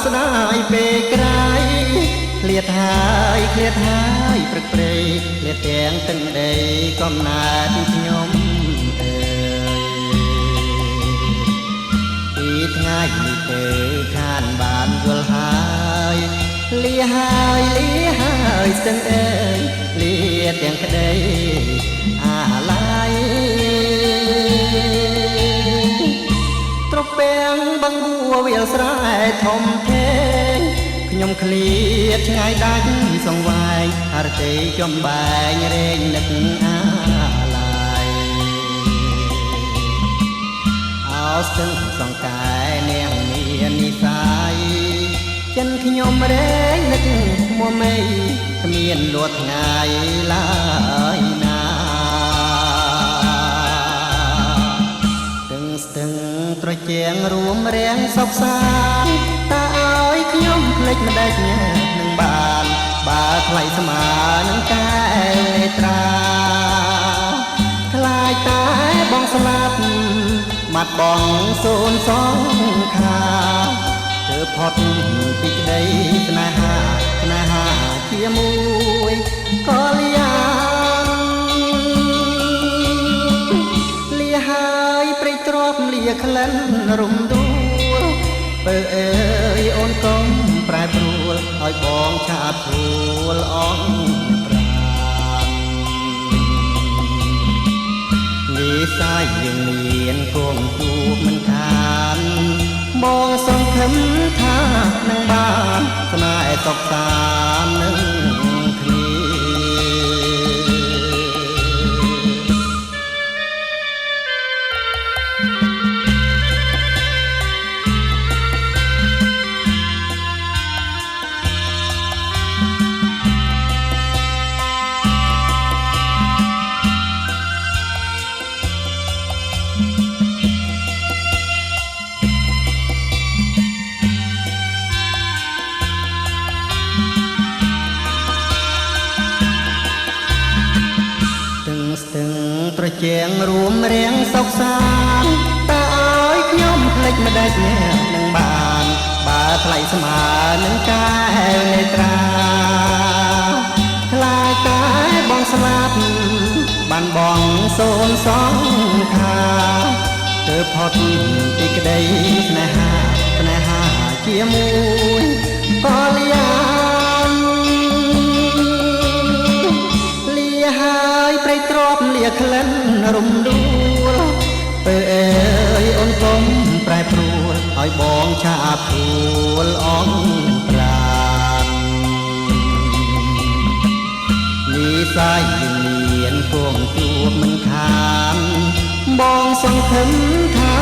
ស្ដាយពេលក្រៃឃ្លាតហើយព្រឹកព្រៃឃ្លាតទាំងទឹកដីកំណើតខ្ញុំអើយពីថ្ងៃនេះទៅខានបានយល់ហើយលាហើយស្ទឹងអើយលាទាំងក្ដីអាឡ័យត្រពាំងបឹងបួវាលស្រែធំធេងខ្ញុំឃ្លាតឆ្ងាយដាច់សង្វែងអរទេចំបែងរែងនឹកអាឡ័យអោស្ទឹងសង្កែនាងមាននិស័យចិនខ្ញុំរែងនឹកមួមេគ្មានលួតថ្ងៃឡើយណាស្ទឹងត្រជាងរួមរាំងសុខសាន្តតើឲ្យខ្ញុំភ្លេចម្ដេចនឹងបានបើថ្លៃស្មើនឹងកែវនេត្រាខ្លាចតែបងស្លាប់បាត់បងសូនសងខាទើបផុតពីក្តីស្នេហាជាមួយក៏លយ៉ាងលាហើយព្រៃទ្របលាក្លិនរំដួលបើអើយអូនកុំប្រែប្រួលឲ្យបងឆាបឈួលអងប្រាណនិស័យយើងមានគង់ជួបមិនខានបងសង្ឃឹមថានឹងបានស្នេហ៍សុខសាន្តនឹងគ្នាស្ទឹងត្រជាងរួមរាំងសុខសាន្តតើឲ្យខ្ញុំភ្លេចម្ដេចនឹងបានបើថ្លៃស្មើនឹងកែវនេត្រាខ្លាចតែបងស្លាប់បានបងសូនសងខាទើបផុតពីក្តីស្នេហាជាមួយក៏លយ៉ាងហើយព្រៃទ្របលាក្លិនរំដួលបើអើយអូនកុំប្រែប្រួលឲ្យបងឆាបឈួលអងប្រាណនិស័យមានគង់ជួបមិនខានបងសង្ឃឹមថា